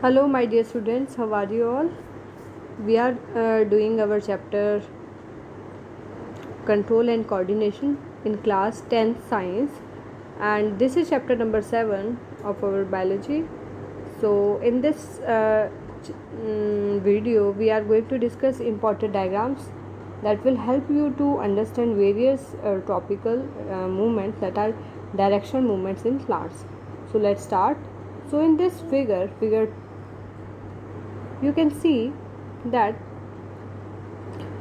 Hello, my dear students. How are you all? We are doing our chapter Control and Coordination in class 10th Science, and this is chapter number 7 of our biology. So, in this video, we are going to discuss important diagrams that will help you to understand various topical movements that are direction movements in plants. So, let's start. So, in this figure you can see that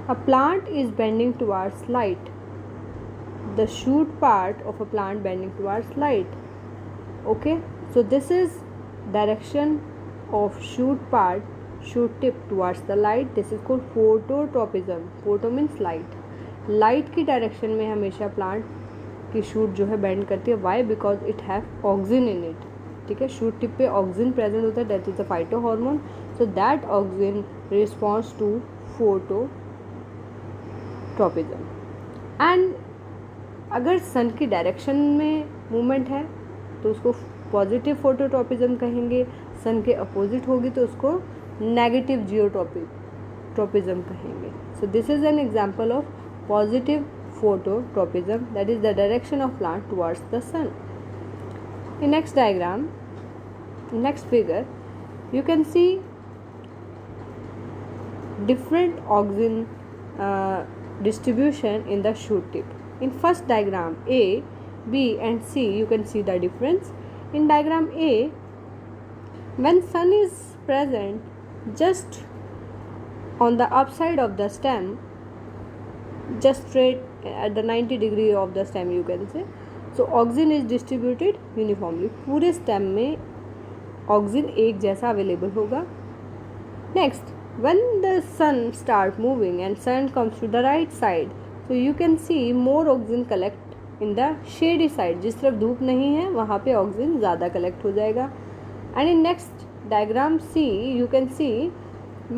a plant is bending towards light. The shoot part of a plant bending towards light. Okay, so this is direction of shoot part, shoot tip towards the light. This is called phototropism. Photo means light. Light की direction में हमेशा plant की shoot जो है bend करती है. Why? Because it have auxin in it. ठीक है, शूट टिप पे ऑक्सीजन प्रेजेंट होता है. That is the phytohormone. So that auxin response to phototropism. And अगर सन की डायरेक्शन में मूवमेंट है तो उसको पॉजिटिव फोटोट्रोपिज्म कहेंगे. सन के अपोजिट होगी तो उसको नेगेटिव जियोट्रोपिज्म कहेंगे. So this is an example of positive phototropism, that is the direction of plant towards the sun. In next diagram, next figure, you can see different oxygen distribution in the shoot tip. In first diagram A, B and C, you can see the difference. In diagram A, when sun is present just on the upside of the stem, just straight at the 90 degree of the stem, you can say. So oxygen is distributed uniformly. पूरे stem में oxygen एक जैसा available होगा. Next, when the sun start moving and sun comes to the right side, so you can see more oxygen collect in the shady side. जिस तरफ धूप नहीं है वहाँ पे oxygen ज़्यादा collect हो जाएगा. And in next diagram C, you can see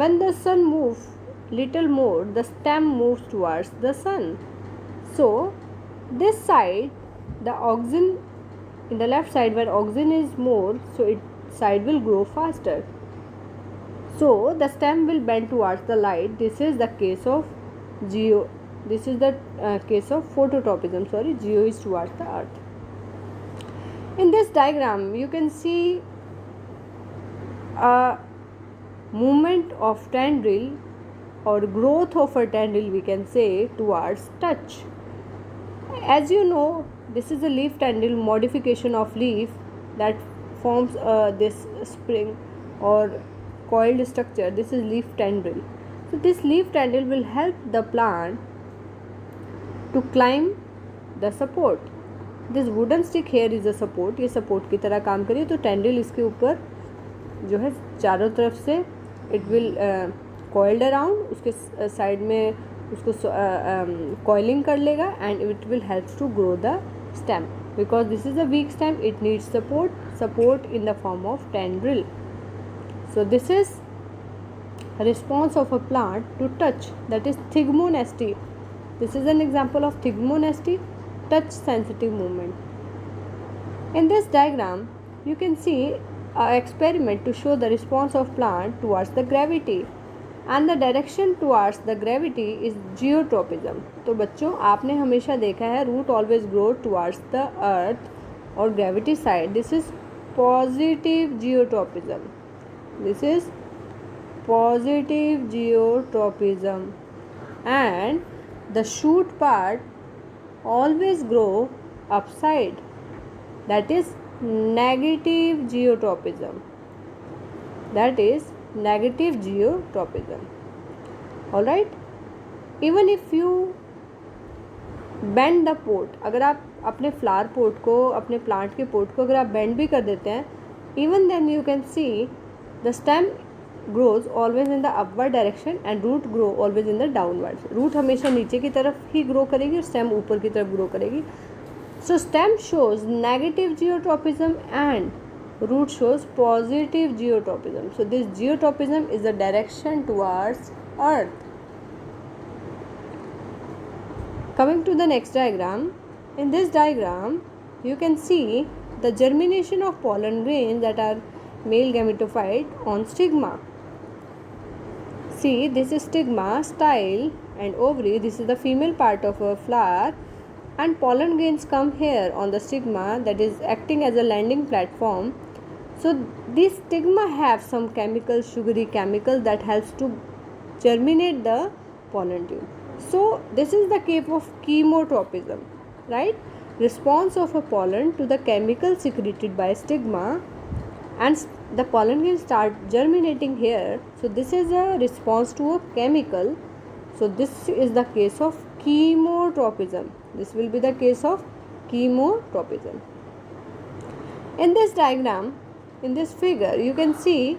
when the sun moves little more, the stem moves towards the sun. So this side, the oxygen in the left side, where oxygen is more, so its side will grow faster. So the stem will bend towards the light. This is the case of this is the case of phototropism. Geo is towards the earth. In this diagram you can see a movement of tendril or growth of a tendril, we can say, towards touch. As you know, this is a leaf tendril, modification of leaf that forms this spring or coiled structure. This is leaf tendril. So this leaf tendril will help the plant to climb the support. This wooden stick here is a support. ये support की तरह काम करिए. तो tendril इसके ऊपर जो है चारों तरफ से it will coiled around, उसके साइड में उसको coiling कर लेगा and it will help to grow the stem. Because this is a weak stem, it needs support in the form of tendril. So this is a response of a plant to touch, that is thigmonesty. This is an example of thigmonesty, touch sensitive movement. In this diagram you can see an experiment to show the response of plant towards the gravity. And the direction towards the gravity is geotropism. तो बच्चों आपने हमेशा देखा है root always grow towards the earth or gravity side. This is positive geotropism. This is positive geotropism. And the shoot part always grow upside. That is negative geotropism. That is negative geotropism. All right, even if you bend the pot, अगर आप अपने flower pot को, अपने plant के pot को अगर आप bend भी कर देते हैं, even then you can see the stem grows always in the upward direction and root grow always in the downward. root हमेशा नीचे की तरफ ही ग्रो करेगी और stem ऊपर की तरफ ग्रो करेगी. So stem shows negative geotropism and root shows positive geotropism. So this geotropism is the direction towards earth. Coming to the next diagram, in this diagram you can see the germination of pollen grains that are male gametophyte on stigma. See, this is stigma, style and ovary. This is the female part of a flower, and pollen grains come here on the stigma, that is acting as a landing platform. So these stigma have some chemical, sugary chemical that helps to germinate the pollen tube. So this is the case of chemotropism, right? Response of a pollen to the chemical secreted by stigma, and the pollen grains start germinating here. So this is a response to a chemical. So this is the case of chemotropism. This will be the case of chemotropism. In this diagram, in this figure, you can see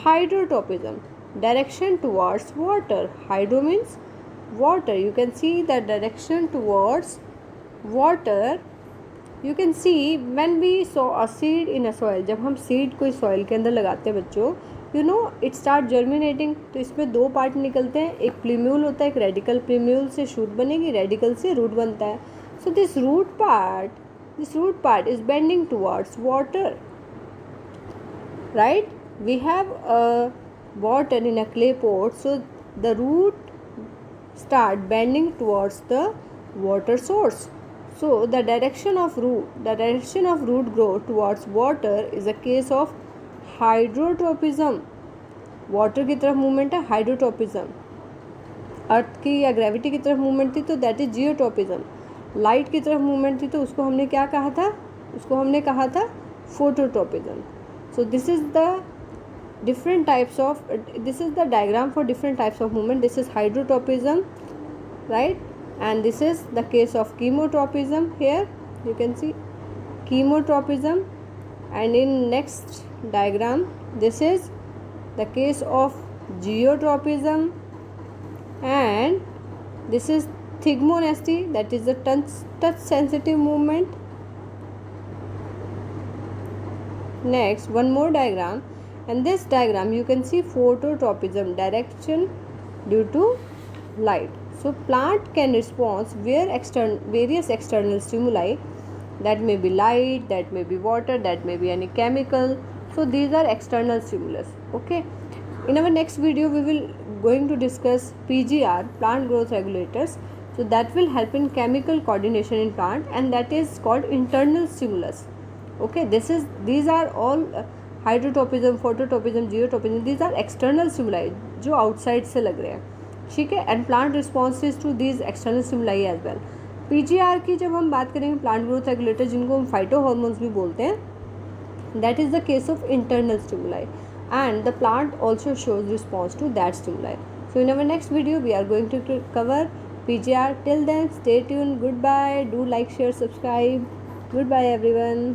hydrotropism, direction towards water. Hydro means water. You can see the direction towards water. You can see when we sow a seed in a soil, जब हम seed कोई soil के अंदर लगाते हैं बच्चों, you know it start germinating. तो इसमें दो पार्ट निकलते हैं, एक प्लीम्यूल होता है, एक रेडिकल. प्लीम्यूल से शूट बनेगी, रेडिकल से रूट बनता है. So this root part is bending towards water, right? We have a water in a clay pot, so the root start bending towards the water source. So the direction of root growth towards water is a case of hydrotropism. Water की तरफ movement है hydrotropism. अर्थ की या gravity की तरफ movement थी तो that is geotropism. Light की तरफ मूवमेंट थी तो उसको हमने क्या कहा था? उसको हमने कहा था phototropism. So this is the different types of this is the diagram for different types of movement. This is hydrotropism, right? And this is the case of chemotropism. Here you can see chemotropism, and in next diagram this is the case of geotropism, and this is thigmonasty, that is the touch sensitive movement. Next, one more diagram. In this diagram you can see phototropism, direction due to light. So plant can respond where various external stimuli, that may be light, that may be water, that may be any chemical. So these are external stimulus. Okay, in our next video we will going to discuss PGR, plant growth regulators. So that will help in chemical coordination in plant, and that is called internal stimulus. Okay, these are all hydrotropism, phototropism, geotropism, these are external stimuli जो outside से लग रहे हैं. ठीक है, and plant responses to these external stimuli as well. PGR की जब हम बात करेंगे, प्लांट ग्रोथ रेगुलेटर जिनको हम फाइटो हार्मोन्स भी बोलते हैं, that is the case of internal stimuli, and the plant also shows response to that stimuli. So in our next video we are going to cover PGR. Till then, stay tuned. Goodbye. Do like, share, subscribe. Goodbye everyone.